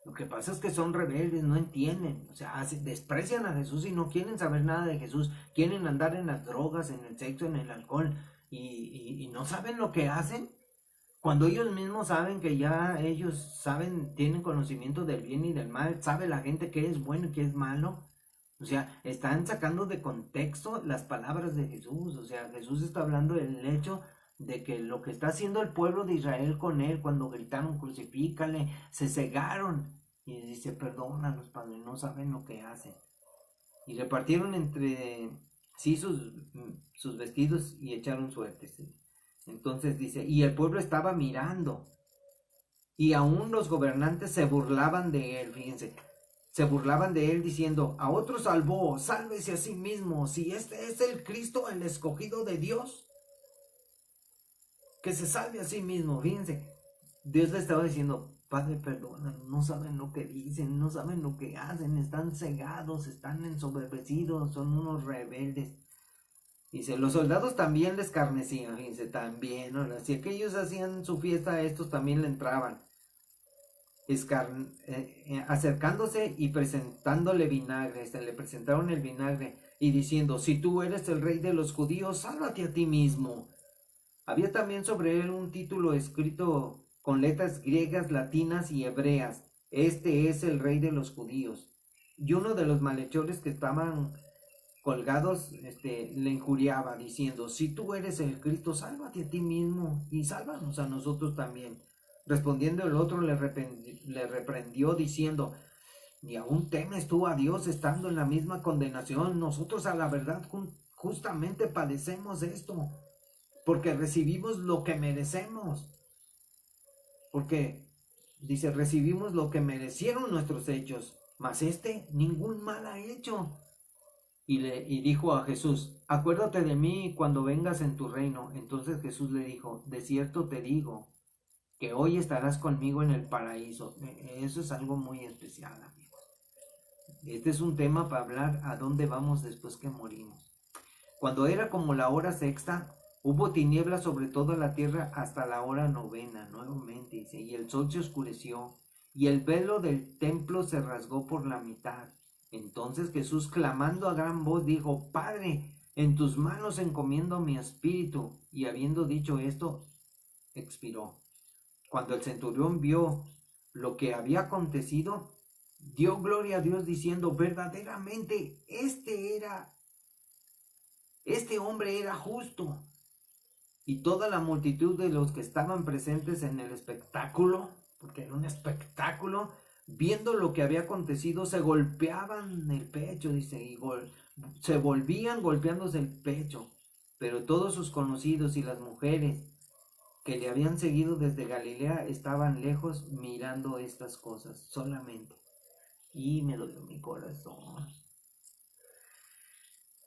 Lo que pasa es que son rebeldes, no entienden, o sea, desprecian a Jesús y no quieren saber nada de Jesús, quieren andar en las drogas, en el sexo, en el alcohol, y no saben lo que hacen. Cuando ellos mismos saben que ya ellos saben, tienen conocimiento del bien y del mal, sabe la gente qué es bueno y qué es malo. O sea, están sacando de contexto las palabras de Jesús. O sea, Jesús está hablando del hecho de que lo que está haciendo el pueblo de Israel con él cuando gritaron crucifícale, se cegaron. Y dice, perdónanos, Padre, no saben lo que hacen. Y repartieron entre sí sus vestidos y echaron suertes. Entonces dice, y el pueblo estaba mirando. Y aún los gobernantes se burlaban de él, fíjense. Se burlaban de él diciendo, a otro salvó, sálvese a sí mismo, si este es el Cristo, el escogido de Dios, que se salve a sí mismo. Fíjense, Dios le estaba diciendo, Padre, perdona, no saben lo que dicen, no saben lo que hacen, están cegados, están ensoberbecidos, son unos rebeldes. Dice, los soldados también les escarnecían, fíjense, también, ¿no? Si aquellos hacían su fiesta, estos también le entraban. Acercándose y presentándole vinagre, le presentaron el vinagre y diciendo, si tú eres el rey de los judíos, sálvate a ti mismo. Había también sobre él un título escrito con letras griegas, latinas y hebreas, este es el rey de los judíos. Y uno de los malhechores que estaban colgados, le injuriaba diciendo, si tú eres el Cristo, sálvate a ti mismo y sálvanos a nosotros también. Respondiendo el otro le reprendió diciendo, ¿y aún temes tú a Dios estando en la misma condenación? Nosotros a la verdad justamente padecemos esto, porque recibimos lo que merecemos. Porque, dice, recibimos lo que merecieron nuestros hechos, mas ningún mal ha hecho. Y dijo a Jesús, acuérdate de mí cuando vengas en tu reino. Entonces Jesús le dijo, de cierto te digo, que hoy estarás conmigo en el paraíso. Eso es algo muy especial, amigos. Este es un tema para hablar a dónde vamos después que morimos. Cuando era como la hora sexta, hubo tinieblas sobre toda la tierra hasta la hora novena, nuevamente dice, y el sol se oscureció, y el velo del templo se rasgó por la mitad. Entonces Jesús, clamando a gran voz, dijo, Padre, en tus manos encomiendo mi espíritu. Y habiendo dicho esto, expiró. Cuando el centurión vio lo que había acontecido, dio gloria a Dios diciendo, verdaderamente este hombre era justo. Y toda la multitud de los que estaban presentes en el espectáculo, porque era un espectáculo, viendo lo que había acontecido, se golpeaban el pecho, dice, y se volvían golpeándose el pecho. Pero todos sus conocidos y las mujeres que le habían seguido desde Galilea estaban lejos mirando estas cosas solamente. Y me dolió mi corazón.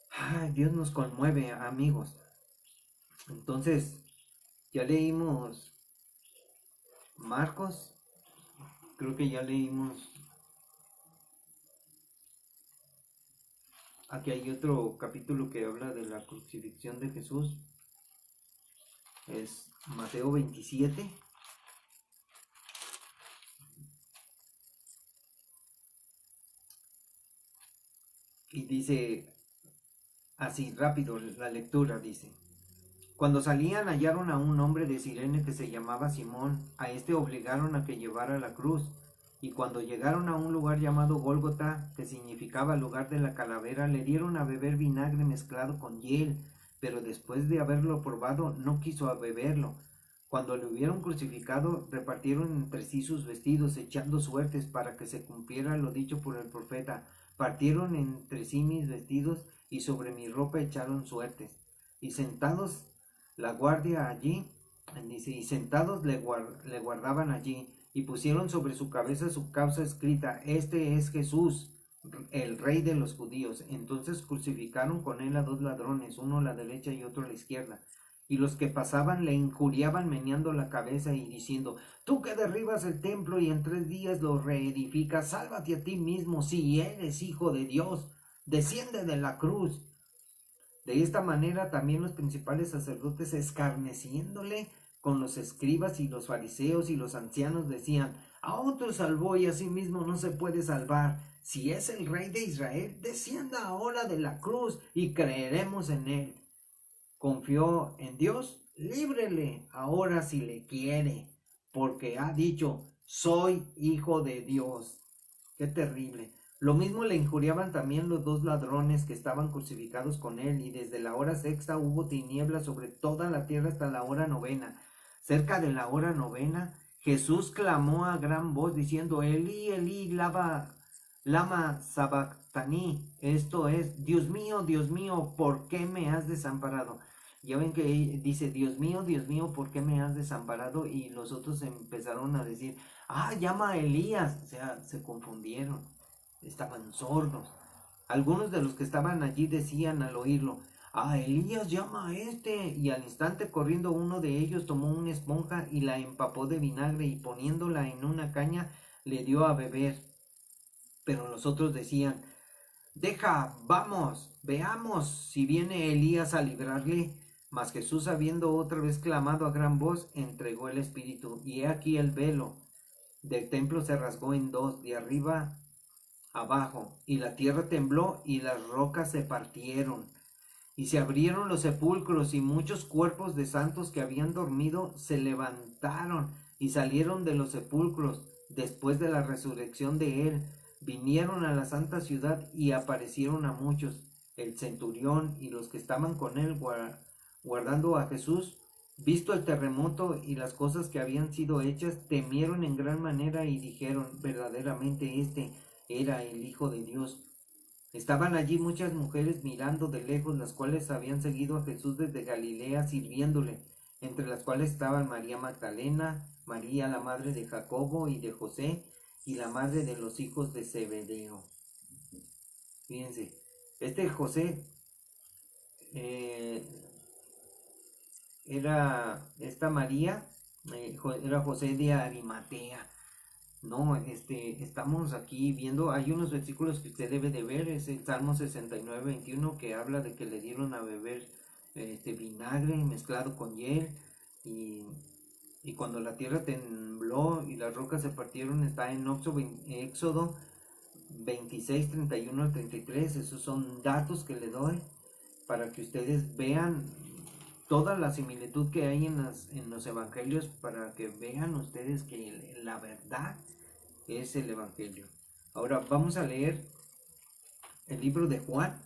Ay, Dios nos conmueve, amigos. Entonces, ya leímos Marcos, creo que ya leímos, aquí hay otro capítulo que habla de la crucifixión de Jesús, es Mateo 27. Y dice así rápido la lectura, dice, Cuando salían hallaron a un hombre de Cirene que se llamaba Simón. A este obligaron a que llevara la cruz. Y cuando llegaron a un lugar llamado Gólgota, que significaba lugar de la calavera, le dieron a beber vinagre mezclado con hiel, pero después de haberlo probado no quiso beberlo. Cuando le hubieron crucificado, repartieron entre sí sus vestidos, echando suertes para que se cumpliera lo dicho por el profeta. Partieron entre sí mis vestidos, y sobre mi ropa echaron suertes. Y sentados la guardia allí, dice, y sentados le guardaban allí, y pusieron sobre su cabeza su causa escrita: Este es Jesús, el rey de los judíos. Entonces crucificaron con él a dos ladrones, uno a la derecha y otro a la izquierda. Y los que pasaban le injuriaban meneando la cabeza y diciendo: Tú que derribas el templo y en 3 días lo reedificas, sálvate a ti mismo, si eres hijo de Dios, desciende de la cruz. De esta manera también los principales sacerdotes, escarneciéndole con los escribas y los fariseos y los ancianos, decían: A otro salvó y a sí mismo no se puede salvar. Si es el rey de Israel, descienda ahora de la cruz y creeremos en él. Confió en Dios, líbrele ahora si le quiere, porque ha dicho: soy hijo de Dios. Qué terrible. Lo mismo le injuriaban también los dos ladrones que estaban crucificados con él, y desde la hora sexta hubo tinieblas sobre toda la tierra hasta la hora novena. Cerca de la hora novena, Jesús clamó a gran voz diciendo: Elí, Elí, lama sabactani. Esto es: Dios mío, ¿por qué me has desamparado? Ya ven que dice: Dios mío, ¿por qué me has desamparado? Y los otros empezaron a decir: llama a Elías. O sea, se confundieron, estaban sordos. Algunos de los que estaban allí decían al oírlo: Elías llama a este. Y al instante, corriendo, uno de ellos tomó una esponja y la empapó de vinagre, y poniéndola en una caña le dio a beber. Pero los otros decían: vamos, veamos si viene Elías a librarle. Mas Jesús, habiendo otra vez clamado a gran voz, entregó el espíritu. Y he aquí el velo del templo se rasgó en dos, de arriba abajo, y la tierra tembló y las rocas se partieron. Y se abrieron los sepulcros, y muchos cuerpos de santos que habían dormido se levantaron y salieron de los sepulcros después de la resurrección de él. Vinieron a la santa ciudad y aparecieron a muchos. El centurión y los que estaban con él guardando a Jesús, visto el terremoto y las cosas que habían sido hechas, temieron en gran manera y dijeron: verdaderamente este era el Hijo de Dios. Estaban allí muchas mujeres mirando de lejos, las cuales habían seguido a Jesús desde Galilea sirviéndole, entre las cuales estaban María Magdalena, María la madre de Jacobo y de José, y la madre de los hijos de Zebedeo. Fíjense, este José esta María, era José de Arimatea. No, estamos aquí viendo, hay unos versículos que usted debe de ver. Es el Salmo 69:21, que habla de que le dieron a beber vinagre mezclado con hiel, y cuando la tierra tembló y las rocas se partieron. Está en Éxodo 26:31 al 33. Esos son datos que le doy para que ustedes vean toda la similitud que hay en los evangelios, para que vean ustedes que la verdad es el evangelio. Ahora vamos a leer el libro de Juan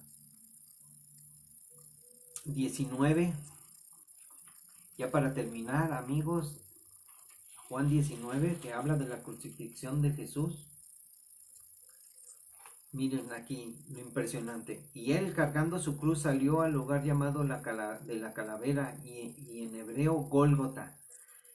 19, ya para terminar, amigos. Juan 19, que habla de la crucifixión de Jesús. Miren aquí lo impresionante. Y él, cargando su cruz, salió al lugar llamado de la calavera, y en hebreo Gólgota.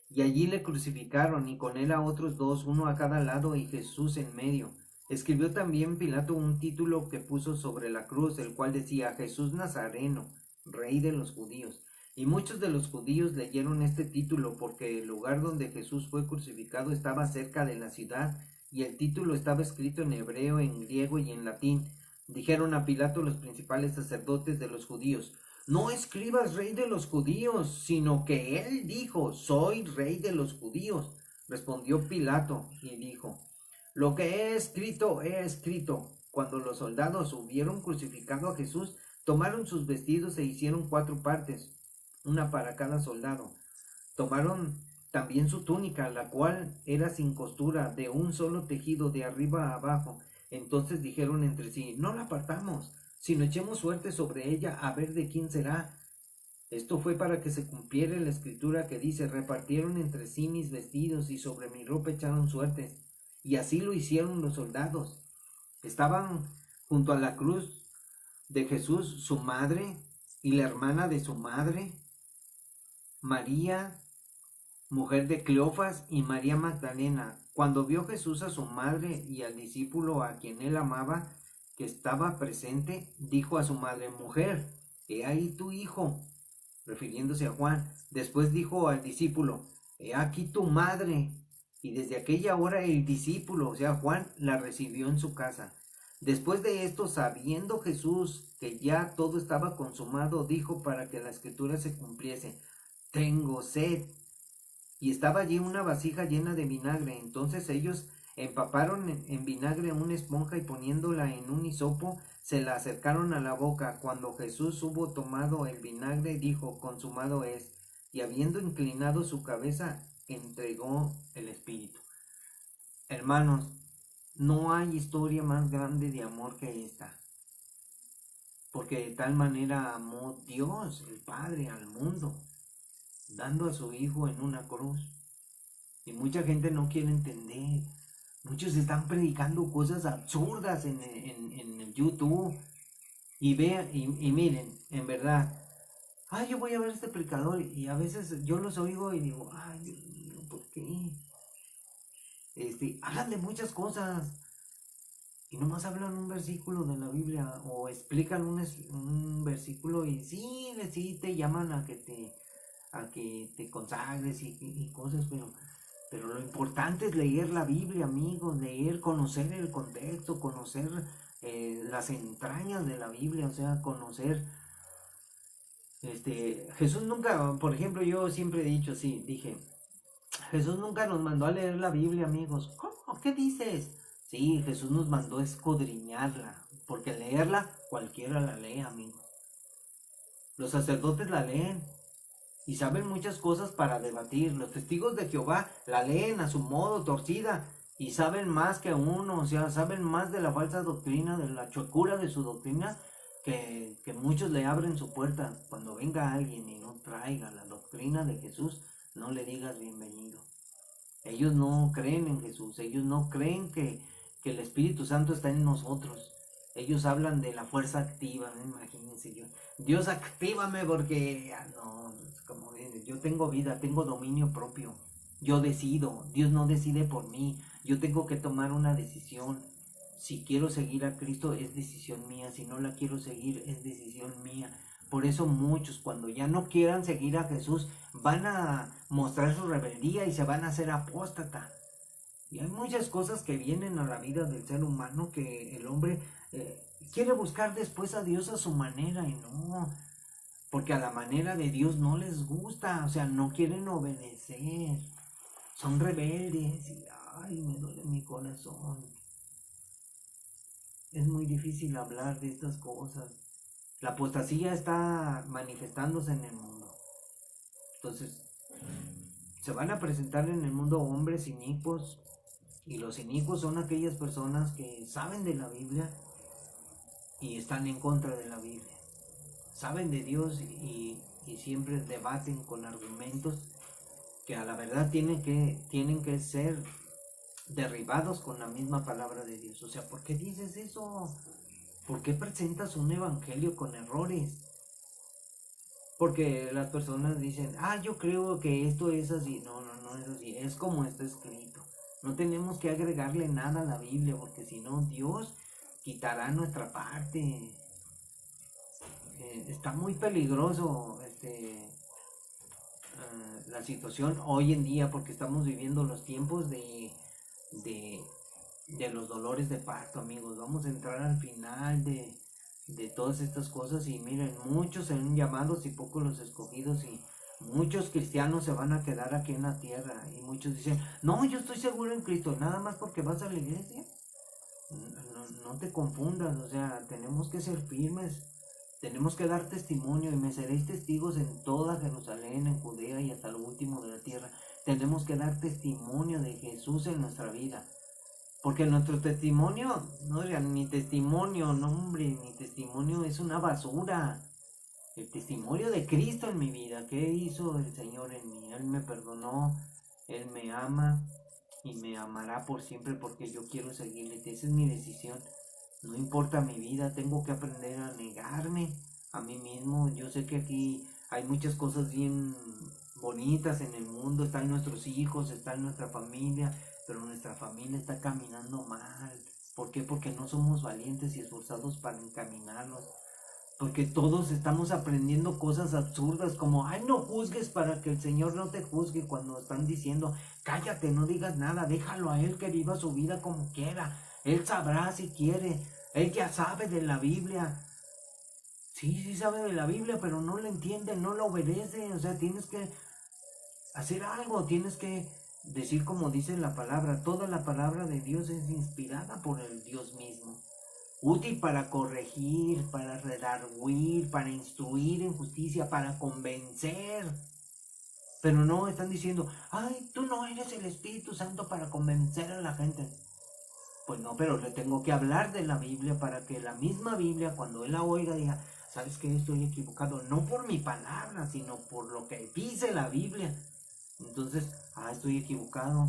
Y allí le crucificaron, y con él a otros dos, uno a cada lado y Jesús en medio. Escribió también Pilato un título que puso sobre la cruz, el cual decía: Jesús Nazareno, Rey de los judíos. Y muchos de los judíos leyeron este título, porque el lugar donde Jesús fue crucificado estaba cerca de la ciudad, y el título estaba escrito en hebreo, en griego y en latín. Dijeron a Pilato los principales sacerdotes de los judíos: No escribas Rey de los judíos, sino que él dijo: soy Rey de los judíos. Respondió Pilato y dijo: Lo que he escrito, he escrito. Cuando los soldados hubieron crucificado a Jesús, tomaron sus vestidos e hicieron 4 partes, una para cada soldado. Tomaron también su túnica, la cual era sin costura, de un solo tejido, de arriba a abajo. Entonces dijeron entre sí: no la partamos, sino echemos suerte sobre ella, a ver de quién será. Esto fue para que se cumpliera la escritura que dice: repartieron entre sí mis vestidos, y sobre mi ropa echaron suertes. Y así lo hicieron los soldados. Estaban junto a la cruz de Jesús su madre y la hermana de su madre, María, mujer de Cleofas, y María Magdalena. Cuando vio Jesús a su madre y al discípulo a quien él amaba, que estaba presente, dijo a su madre: mujer, he ahí tu hijo, refiriéndose a Juan. Después dijo al discípulo: he aquí tu madre. Y desde aquella hora el discípulo, o sea Juan, la recibió en su casa. Después de esto, sabiendo Jesús que ya todo estaba consumado, dijo, para que la escritura se cumpliese: tengo sed. Y estaba allí una vasija llena de vinagre. Entonces ellos empaparon en vinagre una esponja, y poniéndola en un hisopo, se la acercaron a la boca. Cuando Jesús hubo tomado el vinagre, dijo: consumado es. Y habiendo inclinado su cabeza, entregó el espíritu. Hermanos, no hay historia más grande de amor que esta. Porque de tal manera amó Dios, el Padre, al mundo, dando a su Hijo en una cruz. Y mucha gente no quiere entender. Muchos están predicando cosas absurdas en el YouTube. Y vean, y miren, en verdad, ay, yo voy a ver este predicador, y a veces yo los oigo y digo: ay, Dios mío, ¿por qué? Hablan de muchas cosas y nomás hablan un versículo de la Biblia, o explican un versículo, y sí te llaman a que te consagres y cosas, pero lo importante es leer la Biblia, amigos, leer, conocer el contexto, conocer las entrañas de la Biblia, o sea, conocer. Jesús nunca, por ejemplo, yo siempre he dicho así, dije: Jesús nunca nos mandó a leer la Biblia, amigos. ¿Cómo? ¿Qué dices? Sí, Jesús nos mandó a escudriñarla, porque leerla cualquiera la lee, amigos. Los sacerdotes la leen y saben muchas cosas para debatir. Los testigos de Jehová la leen a su modo, torcida, y saben más que uno, o sea, saben más de la falsa doctrina, de la chuecura de su doctrina, que muchos le abren su puerta. Cuando venga alguien y no traiga la doctrina de Jesús, no le digas bienvenido. Ellos no creen en Jesús, ellos no creen que el Espíritu Santo está en nosotros. Ellos hablan de la fuerza activa, ¿no? Imagínense, Dios actívame porque, no, como yo tengo vida, tengo dominio propio, yo decido, Dios no decide por mí, yo tengo que tomar una decisión. Si quiero seguir a Cristo es decisión mía, si no la quiero seguir es decisión mía. Por eso muchos, cuando ya no quieran seguir a Jesús, van a mostrar su rebeldía y se van a hacer apóstata. Y hay muchas cosas que vienen a la vida del ser humano, que el hombre quiere buscar después a Dios a su manera, y no, porque a la manera de Dios no les gusta, o sea, no quieren obedecer, son rebeldes, y ay, me duele mi corazón. Es muy difícil hablar de estas cosas. La apostasía está manifestándose en el mundo. Entonces, se van a presentar en el mundo hombres inicuos, y los inicuos son aquellas personas que saben de la Biblia y están en contra de la Biblia. Saben de Dios y siempre debaten con argumentos que a la verdad tienen que ser derribados con la misma palabra de Dios. O sea, ¿por qué dices eso? ¿Por qué presentas un evangelio con errores? Porque las personas dicen: yo creo que esto es así. No, no es así, es como está escrito. No tenemos que agregarle nada a la Biblia, porque si no, Dios quitará nuestra parte. Está muy peligroso la situación hoy en día, porque estamos viviendo los tiempos de, de los dolores de parto, amigos. Vamos a entrar al final de todas estas cosas, y miren, muchos serán llamados y pocos los escogidos, y muchos cristianos se van a quedar aquí en la tierra, y muchos dicen: no, yo estoy seguro en Cristo, nada más porque vas a la iglesia. No te confundas, o sea, tenemos que ser firmes Tenemos que dar testimonio y me seréis testigos en toda Jerusalén, en Judea y hasta lo último de la tierra. Tenemos que dar testimonio de Jesús en nuestra vida. Porque nuestro testimonio, no oigan, mi testimonio, no hombre, mi testimonio es una basura. El testimonio de Cristo en mi vida. ¿Qué hizo el Señor en mí? Él me perdonó, Él me ama y me amará por siempre porque yo quiero seguirle. Esa es mi decisión. No importa mi vida, tengo que aprender a negarme a mí mismo. Yo sé que aquí hay muchas cosas bien bonitas en el mundo, están nuestros hijos, está nuestra familia, pero nuestra familia está caminando mal. ¿Por qué? Porque no somos valientes y esforzados para encaminarnos. Porque todos estamos aprendiendo cosas absurdas como, ay, no juzgues para que el Señor no te juzgue, cuando están diciendo, cállate, no digas nada, déjalo a Él que viva su vida como quiera. Él sabrá si quiere, Él ya sabe de la Biblia. Sí sabe de la Biblia, pero no la entiende, no la obedece. O sea, tienes que hacer algo, tienes que decir como dice la palabra. Toda la palabra de Dios es inspirada por el Dios mismo. Útil para corregir, para redarguir, para instruir en justicia, para convencer. Pero no están diciendo, ay, tú no eres el Espíritu Santo para convencer a la gente. Pues no, pero le tengo que hablar de la Biblia para que la misma Biblia, cuando él la oiga, diga, ¿sabes qué? Estoy equivocado. No por mi palabra, sino por lo que dice la Biblia. Entonces, estoy equivocado.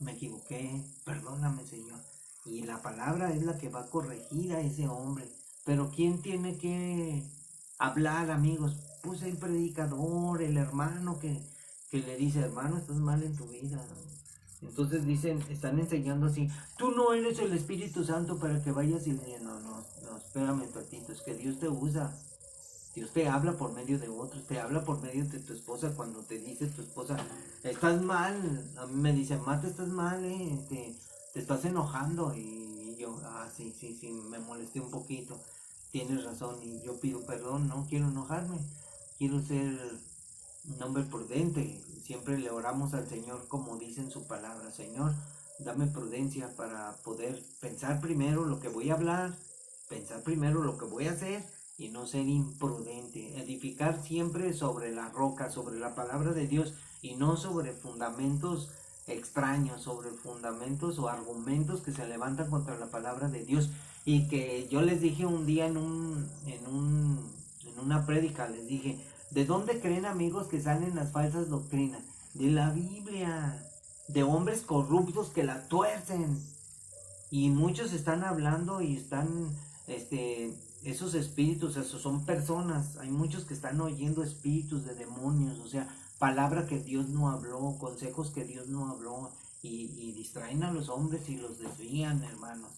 Me equivoqué. Perdóname, Señor. Y la palabra es la que va a corregir a ese hombre. Pero ¿quién tiene que hablar, amigos? Pues el predicador, el hermano que le dice, hermano, estás mal en tu vida. Entonces dicen, están enseñando así, tú no eres el Espíritu Santo para que vayas y le no, espérame tantito, es que Dios te usa. Dios te habla por medio de otros, te habla por medio de tu esposa cuando te dice tu esposa, estás mal. A mí me dice, Mate, estás mal, te estás enojando. Y yo, sí, me molesté un poquito, tienes razón. Y yo pido perdón, no quiero enojarme, quiero ser un hombre prudente. Siempre le oramos al Señor como dice en su palabra, Señor, dame prudencia para poder pensar primero lo que voy a hablar, pensar primero lo que voy a hacer y no ser imprudente. Edificar siempre sobre la roca, sobre la palabra de Dios y no sobre fundamentos extraños, sobre fundamentos o argumentos que se levantan contra la palabra de Dios. Y que yo les dije un día en una prédica, les dije, ¿de dónde creen, amigos, que salen las falsas doctrinas? De la Biblia, de hombres corruptos que la tuercen. Y muchos están hablando y están, esos espíritus, esos son personas. Hay muchos que están oyendo espíritus de demonios, o sea, palabra que Dios no habló, consejos que Dios no habló, y distraen a los hombres y los desvían, hermanos.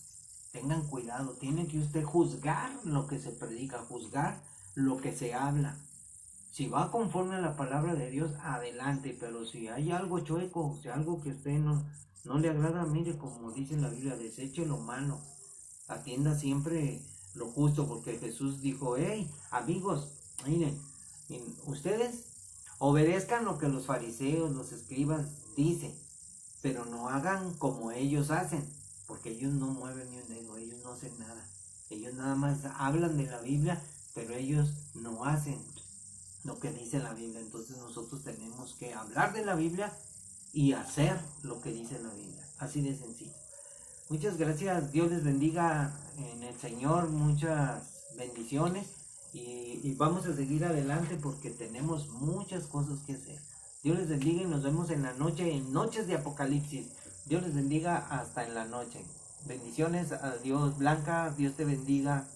Tengan cuidado, tiene que usted juzgar lo que se predica, juzgar lo que se habla. Si va conforme a la palabra de Dios, adelante, pero si hay algo chueco, si algo que a usted no le agrada, mire, como dice la Biblia, deseche lo malo, atienda siempre lo justo, porque Jesús dijo, hey, amigos, miren, ustedes obedezcan lo que los fariseos, los escribas dicen, pero no hagan como ellos hacen, porque ellos no mueven ni un dedo, ellos no hacen nada, ellos nada más hablan de la Biblia, pero ellos no hacen lo que dice la Biblia. Entonces nosotros tenemos que hablar de la Biblia y hacer lo que dice la Biblia, así de sencillo. Muchas gracias, Dios les bendiga en el Señor, muchas bendiciones y vamos a seguir adelante porque tenemos muchas cosas que hacer. Dios les bendiga y nos vemos en la noche, en Noches de Apocalipsis. Dios les bendiga hasta en la noche. Bendiciones, adiós Blanca, Dios te bendiga.